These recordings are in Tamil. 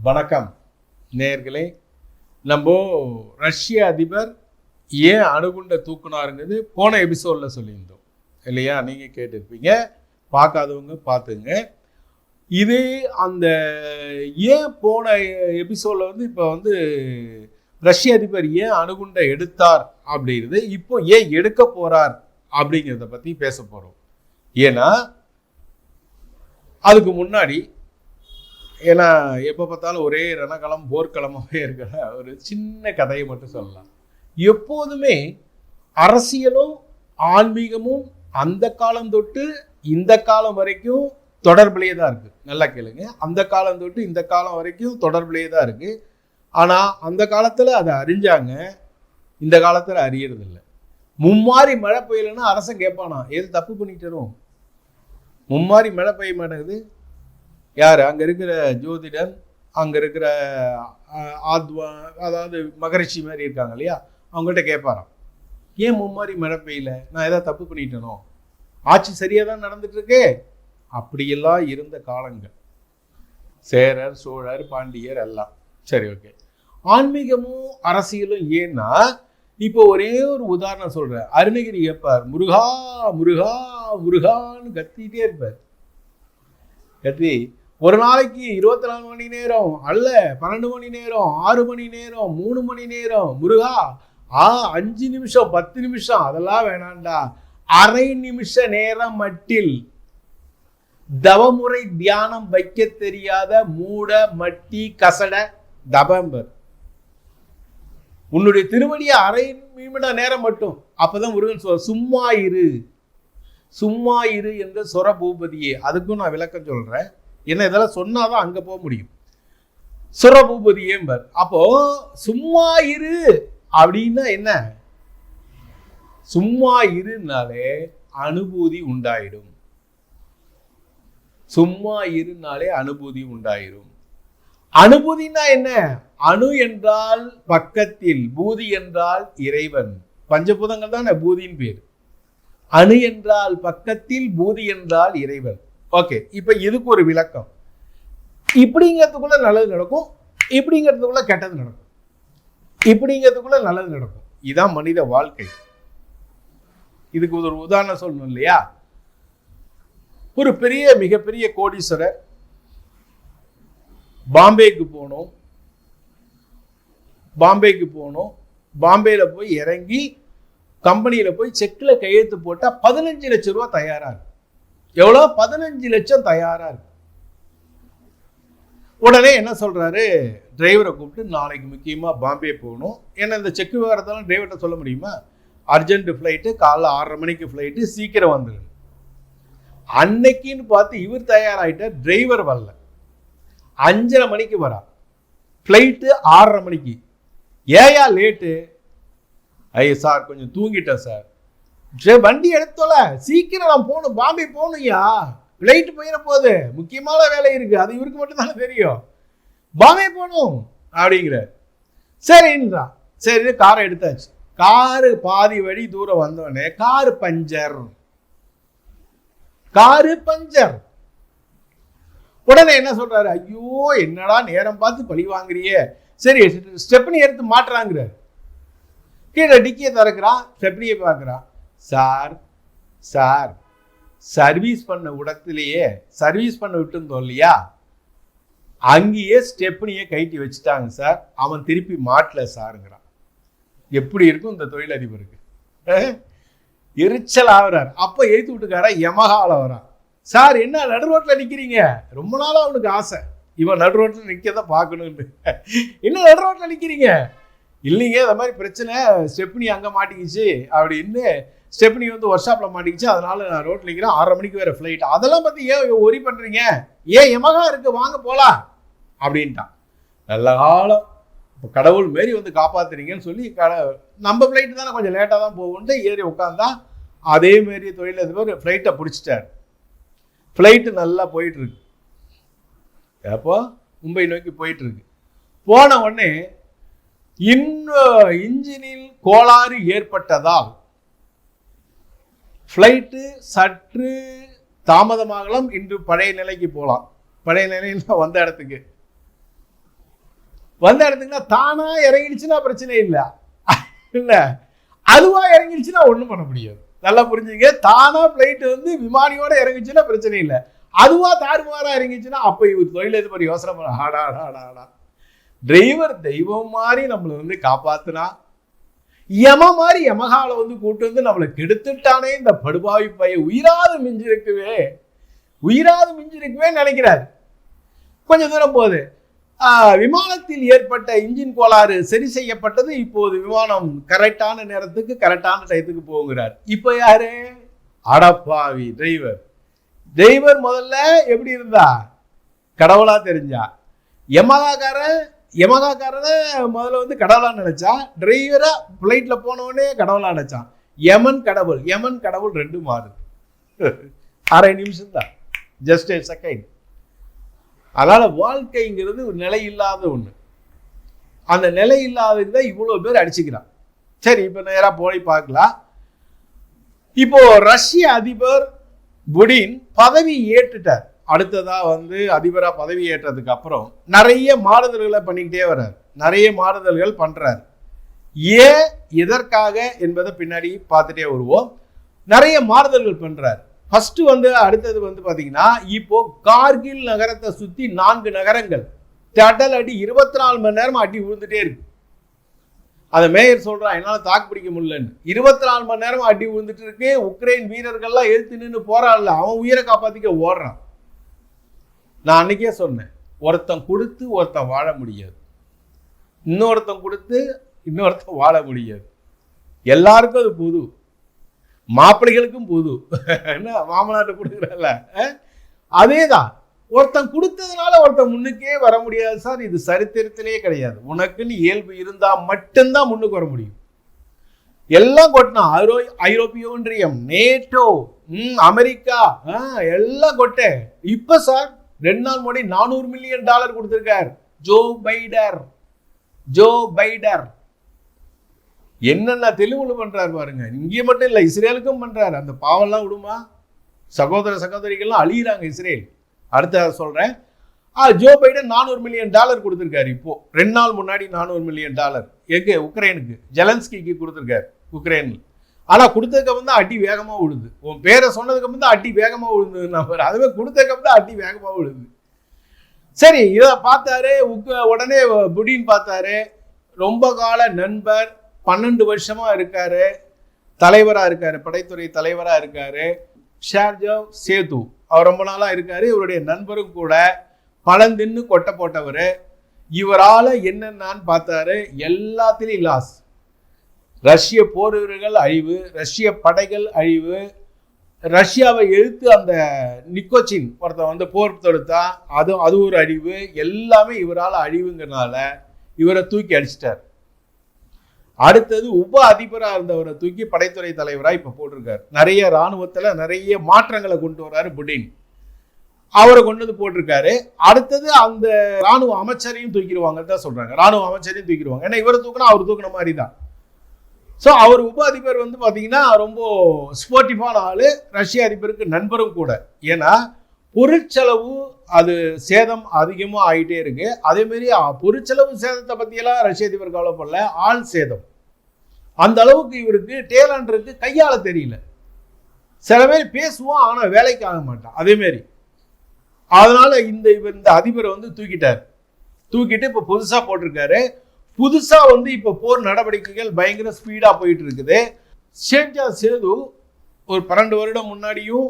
வணக்கம் நேயர்களே. நம்ம ரஷ்ய அதிபர் ஏன் அணுகுண்டை தூக்குனாருங்கிறது போன எபிசோடில் சொல்லியிருந்தோம் இல்லையா? நீங்கள் கேட்டிருப்பீங்க, பார்க்காதவங்க பார்த்துங்க. இது அந்த ஏன் போன எபிசோடில் இப்போ ரஷ்ய அதிபர் ஏன் அணுகுண்டை எடுத்தார் அப்படிங்கிறது, இப்போ ஏன் எடுக்க போகிறார் அப்படிங்கிறத பற்றி பேச போகிறோம். ஏன்னா அதுக்கு முன்னாடி, ஏன்னா எப்போ பார்த்தாலும் ஒரே ரணகளம் போர்க்களமாகவே இருக்கிற ஒரு சின்ன கதையை மட்டும் சொல்லலாம். எப்போதுமே அரசியலும் ஆன்மீகமும் அந்த காலம் தொட்டு இந்த காலம் வரைக்கும் தொடர்புலேயே தான் இருக்குது. நல்லா கேளுங்க, அந்த காலம் தொட்டு இந்த காலம் வரைக்கும் தொடர்புலேயே தான் இருக்குது. ஆனால் அந்த காலத்தில் அதை அறிஞ்சாங்க, இந்த காலத்தில் அறியறதில்லை. மும்மாரி மழை பெய்யலைன்னா அரசன் கேட்பானா, எது தப்பு பண்ணிட்டுரும்? மும்மாரி மழை பெய்ய மாட்டேங்குது. யார் அங்கே இருக்கிற ஜோதிடன், அங்கே இருக்கிற ஆத்வா, அதாவது மகரிஷி மாதிரி இருக்காங்க இல்லையா, அவங்கள்ட்ட கேட்பாராம், ஏன் மும்மாரி மழை பெய்யல? நான் ஏதாவது தப்பு பண்ணிட்டேனோ? ஆட்சி சரியாக தான் நடந்துட்டு இருக்கு. அப்படியெல்லாம் இருந்த காலங்கள், சேரர், சோழர், பாண்டியர் எல்லாம். சரி, ஓகே. ஆன்மீகமும் அரசியலும் ஏன்னா, இப்போ ஒரே ஒரு உதாரணம் சொல்கிறேன். அருணகிரி கேட்பார், முருகா முருகா முருகான்னு கத்திட்டே இருப்பார். கத்தி ஒரு நாளைக்கு 24 மணி நேரம் அல்ல, 12 மணி நேரம், 6 மணி நேரம், 3 மணி நேரம், முருகா 5 நிமிஷம் 10 நிமிஷம் அதெல்லாம் வேணாண்டா, அரை நிமிஷ நேரம் மட்டில் தவமுறை தியானம் வைக்க தெரியாத மூட மட்டி கசட தபம்பர், உன்னுடைய திருவடியை அரை நிமிட நேரம் மட்டும். அப்பதான் முருகன் சொல்ற, சும்மா இரு சும்மா இரு என்ற சொர பூபதியே. அதுக்கும் நான் விளக்கம் சொல்றேன், என்ன இதெல்லாம் சொன்னாதான் அங்க போக முடியும். சுர பூபதியேம்பர். அப்போ சும்மா இரு அப்படின்னா என்ன? சும்மா இருனாலே அனுபூதி உண்டாயிடும். சும்மா இருனாலே அனுபூதி உண்டாயிரும். அனுபூதினா என்ன? அணு என்றால் பக்கத்தில், பூதி என்றால் இறைவன். பஞ்சபூதங்கள் தான் பூதியின் பேர். அணு என்றால் பக்கத்தில், பூதி என்றால் இறைவன். ஓகே, இப்ப இதுக்கு ஒரு விளக்கம். இப்படிங்கிறதுக்குள்ள நல்லது நடக்கும், இப்படிங்கிறதுக்குள்ள கெட்டது நடக்கும், இப்படிங்கிறதுக்குள்ள நல்லது நடக்கும். இதுதான் மனித வாழ்க்கை. இதுக்கு ஒரு உதாரணம் சொல்லணும் இல்லையா? ஒரு மிகப்பெரிய கோடீஸ்வரர் பாம்பேக்கு போனோம். பாம்பேல போய் இறங்கி கம்பெனியில போய் செக்கில் கையெழுத்து போட்டா 15 லட்சம் ரூபாய் தயாரா இருக்கு. எவ்வளோ? 15 லட்சம் தயாரா இருக்கு. உடனே என்ன சொல்றாரு, டிரைவரை கூப்பிட்டு, நாளைக்கு முக்கியமா பாம்பே போகணும். ஏன்னா இந்த செக் விவரத்தெல்லாம் டிரைவர்கிட்ட சொல்ல முடியுமா? அர்ஜென்ட் ஃப்ளைட்டு, காலைல 6:30 மணிக்கு ஃப்ளைட்டு, சீக்கிரம் வந்துடு. அன்னைக்குன்னு பார்த்து இவர் தயாராகிட்டார், டிரைவர் வரல. 5:30 மணிக்கு வரா ஃப்ளைட்டு, 6:30 மணிக்கு. ஏயா லேட்டு? ஐயா சார், கொஞ்சம் தூங்கிட்டேன் சார். வண்டி எடுத்தோல, சீக்கிரம் நான் போகணும், பாம்பே போகணும்யா, ஃப்ளைட்டு போயிட போகுது, முக்கியமான வேலை இருக்கு, அது இவருக்கு மட்டும் தானே தெரியும், பாம்பே போகணும் அப்படிங்கிற. சரின்றா. சரி, காரை எடுத்தாச்சு. காரு பாதி வழி தூரம் வந்தோடனே காரு பஞ்சர். உடனே என்ன சொல்றாரு, ஐயோ என்னடா நேரம் பார்த்து பழி வாங்குறியே. சரி, ஸ்டெப்னி எடுத்து மாட்டுறாங்கிற. கீழே டிக்கியை திறக்கிறான், ஸ்டெப்னியை பார்க்குறான். சார் சர்வீஸ் பண்ண இடத்துலையே, சர்வீஸ் பண்ண விட்டுருந்தோம் இல்லையா, அங்கேயே ஸ்டெப்னியை கைட்டி வச்சுட்டாங்க சார், அவன் திருப்பி மாட்டல சாருங்கிறான். எப்படி இருக்கும் இந்த தொழிலதிபருக்கு? எரிச்சல் ஆகிறார். அப்போ எழுத்து விட்டுக்கார யமகால வரான். சார், என்ன நடு ரோட்டில் நிற்கிறீங்க? ரொம்ப நாளாக அவனுக்கு ஆசை, இவன் நடு ரோட்டில் நிற்கதான் பார்க்கணுன்னு. என்ன நடு ரோட்டில் நிற்கிறீங்க? இல்லைங்க, இந்த மாதிரி பிரச்சனை, ஸ்டெப்னி அங்கே மாட்டிக்கிச்சு அப்படின்னு. ஸ்டெப்னி ஒர்க் ஷாப்பில் மாட்டிக்கிச்சு, அதனால நான் ரோட்டில் நிற்கிறேன், 6:30 மணிக்கு வேறு ஃப்ளைட். அதெல்லாம் பற்றி ஏன் ஒரி பண்ணுறீங்க? ஏன் எமகா இருக்கு, வாங்க போகலாம் அப்படின்ட்டான். நல்ல காலம், இப்போ கடவுள் மாரி காப்பாத்துறீங்கன்னு சொல்லி, நம்ம ஃப்ளைட்டு தானே கொஞ்சம் லேட்டாக தான் போகும்ட்டு ஏறி உட்காந்தா. அதே மாரி தொழிலதிபர் ஃப்ளைட்டை பிடிச்சிட்டார். ஃப்ளைட்டு நல்லா போயிட்டுருக்கு. அப்போ மும்பை நோக்கி போயிட்டுருக்கு. போன உடனே இன்ஜினில் கோளாறு ஏற்பட்டதால் ஃப்ளைட்டு சற்று தாமதமாகலாம், இன்று பழைய நிலைக்கு போகலாம். பழைய நிலையில் வந்த இடத்துக்கு வந்த இடத்துக்குன்னா தானா இறங்கிடுச்சுன்னா பிரச்சனை இல்லை, இல்லை அதுவா இறங்கிடுச்சுன்னா ஒன்றும் பண்ண முடியாது. நல்லா புரிஞ்சுங்க. தானா பிளைட் வந்து விமானியோட இறங்கிச்சுன்னா பிரச்சனை இல்லை, அதுவா தாறுமாறா இறங்கிச்சுன்னா அப்போ இவர் தொழிலதிபர் யோசனை பண்ண ஆடா டிரைவர் தெய்வம் மாதிரி நம்மளை வந்து காப்பாத்துனா, யம மாதிரி யமகால வந்து கூட்டு வந்து நம்மளை கெடுத்துட்டானே இந்த படுபாவி பைய, உயிராது மிஞ்சிருக்குவே நினைக்கிறார். கொஞ்சம் தூரம் போகுது, விமானத்தில் ஏற்பட்ட இன்ஜின் கோளாறு சரி செய்யப்பட்டது. இப்போது விமானம் கரெக்டான நேரத்துக்கு கரெக்டான டயத்துக்கு போகிறார். இப்போ யாரு? அடப்பாவி டிரைவர் முதல்ல எப்படி இருந்தா? கடவுளா தெரிஞ்சா. யமகாக்காரனை முதல்ல வந்து கடவுளா நினைச்சா, டிரைவரா பிளைட்ல போனவனே கடவுளா நினைச்சான். யமன் கடவுள் ரெண்டும் மாறுது. அரை நிமிஷம் தான், ஜஸ்ட் a செகண்ட். அதனால வாழ்க்கைங்கிறது ஒரு நிலை இல்லாத ஒண்ணு. அந்த நிலை இல்லாதது தான் இவ்வளவு பேர் அடிச்சுக்கிறான். சரி, இப்ப நேரா போய் பார்க்கலாம். இப்போ ரஷ்ய அதிபர் புடின் பதவி ஏற்றுட்டார். அடுத்ததா வந்து அதிபரா பதவி ஏற்றதுக்கு அப்புறம் நிறைய மாறுதல்களை பண்ணிக்கிட்டே வர்றார், நிறைய மாறுதல்கள் பண்றார். ஏன் எதற்காக என்பதை பின்னாடி பார்த்துட்டே வருவோம். நிறைய மாறுதல்கள் பண்றார். ஃபர்ஸ்ட் வந்து அடுத்தது வந்து பாத்தீங்கன்னா, இப்போ கார்கில் நகரத்தை சுத்தி 4 நகரங்கள் தடல் அடி 24 மணி நேரம் அடி விழுந்துட்டே இருக்கு. அந்த மேயர் சொல்றான், என்னால தாக்கு பிடிக்க முடியலன்னு. 24 மணி நேரம் அடி விழுந்துட்டு இருக்கு. உக்ரைன் வீரர்கள்லாம் எழுத்து நின்று போறான்ல, அவன் உயிரை காப்பாத்திக்க ஓடுறான். நான் அன்னைக்கே சொன்னேன், ஒருத்தன் கொடுத்து ஒருத்தன் வாழ முடியாது, இன்னொருத்தன் கொடுத்து இன்னொருத்தன் வாழ முடியாது. எல்லாருக்கும் அது புது, மாப்பிள்ளைகளுக்கும் புது. என்ன மாமனாட்ட கொடுக்குறல்ல, அதேதான். ஒருத்தன் கொடுத்ததுனால ஒருத்தன் முன்னுக்கே வர முடியாது சார், இது சரித்திரத்திலே கிடையாது. உனக்குன்னு இயல்பு இருந்தா மட்டும்தான் முன்னுக்கு வர முடியும். எல்லாம் கொட்டினா, ஐரோப்பிய ஒன்றியம், நேட்டோ, அமெரிக்கா, எல்லாம் கொட்ட. இப்ப சார் 2 நாள் முன்னாடி $400 மில்லியன் கொடுத்திருக்கார் ஜோ பைடர். என்னென்ன தெளிவுல பண்றாரு பாருங்க. இங்கே மட்டும் இல்ல, இஸ்ரேலுக்கும் பண்றாரு. அந்த பாவம்லாம் விடுமா? சகோதரிகள்லாம் அழியிறாங்க இஸ்ரேல். அடுத்த சொல்றேன், ஜோ பைடன் $400 மில்லியன் கொடுத்திருக்காரு. இப்போ 2 நாள் முன்னாடி $400 மில்லியன் எங்க? உக்ரைனுக்கு, ஜெலன்ஸ்கிக்கு கொடுத்திருக்காரு உக்ரைனில். ஆனா கொடுத்ததுக்கு அப்புறம் தான் அடி வேகமா விழுது. உன் பேரை சொன்னதுக்கு அப்புறம் தான் அடி வேகமா விழுது. அதுவே கொடுத்ததுக்கு அப்புறம் தான் அடி வேகமா விழுது. சரி, இதை பார்த்தாரு. உடனே புடின் பார்த்தாரு. ரொம்ப கால நண்பர், 12 வருஷமா இருக்காரு, தலைவரா இருக்காரு, படைத்துறை தலைவரா இருக்காரு. ஷேர்ஜவ் சேது அவர் ரொம்ப நாளா இருக்காரு. இவருடைய நண்பரும் கூட. பழந்தின்னு கொட்டை போட்டவர். இவரால என்னென்னு பார்த்தாரு, எல்லாத்திலையும் லாஸ். ரஷ்ய போர் வீரர்கள் அழிவு, ரஷ்ய படைகள் அழிவு, ரஷ்யாவை எழுத்து அந்த நிக்கோச்சின் ஒருத்தன் வந்து போர் தொடுத்தா அது ஒரு அழிவு. எல்லாமே இவரால் அழிவுங்கிறனால இவரை தூக்கி அடிச்சிட்டார். அடுத்தது உப அதிபராக இருந்தவரை தூக்கி படைத்துறை தலைவராக இப்ப போட்டிருக்காரு. நிறைய இராணுவத்துல நிறைய மாற்றங்களை கொண்டு வர்றாரு புடின். அவரை கொண்டு வந்து போட்டிருக்காரு. அடுத்தது அந்த இராணுவ அமைச்சரையும் தூக்கிடுவாங்க தான் சொல்றாங்க. இராணுவ அமைச்சரையும் தூக்கிடுவாங்க. ஏன்னா இவரை தூக்கினா அவர் தூக்கின மாதிரி தான். ஸோ அவர் உப அதிபர் வந்து பார்த்தீங்கன்னா ரொம்ப ஸ்போர்ட்டிவான ஆளு, ரஷ்ய அதிபருக்கு நண்பரும் கூட. ஏன்னா பொருட்செலவு அது சேதம் அதிகமாக ஆகிட்டே இருக்கு. அதே மாதிரி பொருட்செலவு சேதத்தை பற்றியெல்லாம் ரஷ்ய அதிபர் கவலைப்படல. ஆள் சேதம் அந்த அளவுக்கு இவருக்கு டேலண்ட் கையாள தெரியல. சில பேர் பேசுவோம், ஆனால் வேலைக்கு ஆக மாட்டான். அதே மாதிரி அதனால இந்த அதிபரை வந்து தூக்கிட்டு இப்போ புதுசாக போட்டிருக்காரு. புதுசா வந்து இப்ப போர் நடவடிக்கைகள் பயங்கர ஸ்பீடா போயிட்டு இருக்குது. ஷேர்ஜா சேது ஒரு 12 வருடம் முன்னாடியும்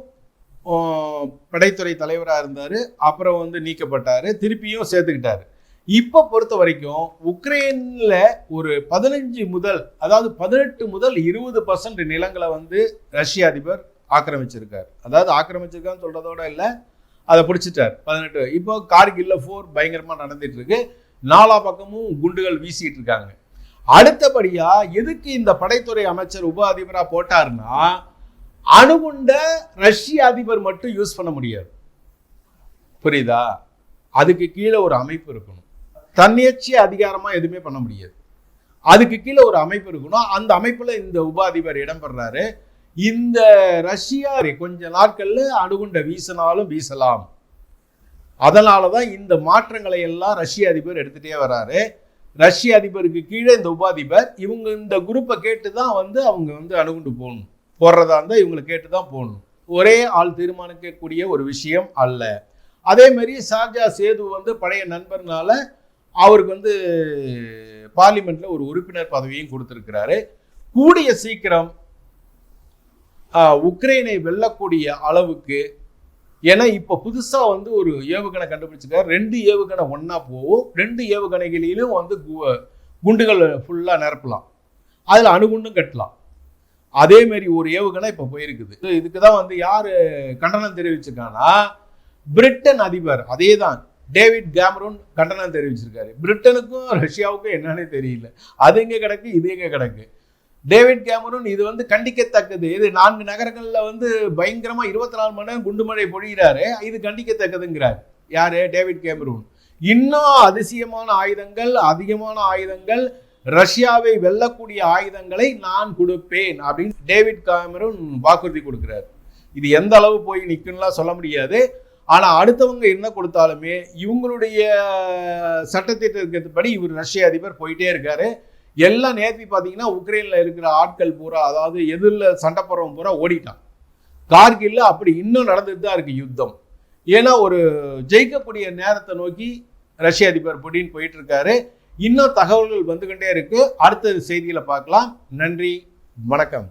படைத்துறை தலைவராக இருந்தாரு. அப்புறம் வந்து நீக்கப்பட்டாரு, திருப்பியும் சேர்த்துக்கிட்டாரு. இப்ப பொறுத்த வரைக்கும் உக்ரைன்ல ஒரு 18 முதல் 20% நிலங்களை வந்து ரஷ்ய அதிபர் ஆக்கிரமிச்சிருக்காரு. அதாவது ஆக்கிரமிச்சிருக்கான்னு சொல்றதோட இல்ல, அதை பிடிச்சிட்டார் 18. இப்போ கார்கில்ல போர் பயங்கரமா நடந்துட்டு இருக்கு. 4 பக்கமும் குண்டுகள் வீசிட்டு இருக்காங்க. அடுத்தபடியா எதுக்கு இந்த படைத்துறை அமைச்சர் உப அதிபரா போட்டாருன்னா, அணுகுண்ட ரஷ்ய அதிபர் மட்டும் யூஸ் பண்ண முடியாது. புரியுதா? அதுக்கு கீழே ஒரு அமைப்பு இருக்கணும். தன்னியட்சி அதிகாரமா எதுவுமே பண்ண முடியாது. அதுக்கு கீழே ஒரு அமைப்பு இருக்கணும். அந்த அமைப்புல இந்த உப அதிபர் இடம்பெறாரு. இந்த ரஷ்யா கொஞ்ச நாட்கள்ல அணுகுண்ட வீசினாலும் வீசலாம். அதனால தான் இந்த மாற்றங்களை எல்லாம் ரஷ்ய அதிபர் எடுத்துகிட்டே வராரு. ரஷ்ய அதிபருக்கு கீழே இந்த உபாதிபர், இவங்க இந்த குரூப்பை கேட்டு தான் அவங்க அணுகுண்டு போகணும், போடுறதா இருந்தால் இவங்களை கேட்டு தான் போகணும். ஒரே ஆள் தீர்மானிக்கக்கூடிய ஒரு விஷயம் அல்ல. அதே மாதிரி ஷார்ஜா சேது பழைய நண்பர்னால அவருக்கு பார்லிமெண்ட்ல ஒரு உறுப்பினர் பதவியும் கொடுத்திருக்கிறாரு. கூடிய சீக்கிரம் உக்ரைனை வெல்லக்கூடிய அளவுக்கு, ஏன்னா இப்ப புதுசா ஒரு ஏவுகணை கண்டுபிடிச்சிருக்காரு. 2 ஏவுகணை ஒன்னா போகும். 2 ஏவுகணைகளிலும் குண்டுகள் ஃபுல்லா நிரப்பலாம், அதுல அணுகுண்டும் கட்டலாம். அதே மாதிரி ஒரு ஏவுகணை இப்ப போயிருக்குது. இதுக்குதான் யாரு கண்டனம் தெரிவிச்சிருக்காங்கன்னா, பிரிட்டன் அதிபர். அதே தான் டேவிட் கேமரூன் கண்டனம் தெரிவிச்சிருக்காரு. பிரிட்டனுக்கும் ரஷ்யாவுக்கும் என்னன்னே தெரியல. அது எங்க கிடக்கு, இது எங்க கிடக்கு. டேவிட் கேமரூன் இது கண்டிக்கத்தக்கது. இது 4 நகரங்கள்ல பயங்கரமா 24 மணி நேரம் குண்டுமழை பொழிகிறாரு, இது கண்டிக்கத்தக்கதுங்கிறார். யாரு? David Cameron. இன்னும் அதிசயமான ஆயுதங்கள், அதிகமான ஆயுதங்கள், ரஷ்யாவை வெல்லக்கூடிய ஆயுதங்களை நான் கொடுப்பேன் அப்படின்னு டேவிட் கேமரூன் வாக்குறுதி கொடுக்கிறார். இது எந்த அளவு போய் நிற்கும்லாம் சொல்ல முடியாது. ஆனா அடுத்தவங்க என்ன கொடுத்தாலுமே இவங்களுடைய சட்டத்திட்டத்தின்படி இவர் ரஷ்ய அதிபர் போயிட்டே இருக்காரு. எல்லாம் நேர்த்தி பார்த்தீங்கன்னா உக்ரைன்ல இருக்கிற ஆட்கள் பூரா, அதாவது எதிரில் சண்டை போறவங்க பூரா ஓடிட்டான். கார்கில்ல அப்படி இன்னும் நடந்துட்டு தான் இருக்கு யுத்தம். ஏன்னா ஒரு ஜெயிக்கக்கூடிய நேரத்தை நோக்கி ரஷ்ய அதிபர் புடின் போயிட்டு இருக்காரு. இன்னும் தகவல்கள் வந்துகிட்டே இருக்கு. அடுத்த செய்திகளை பார்க்கலாம். நன்றி, வணக்கம்.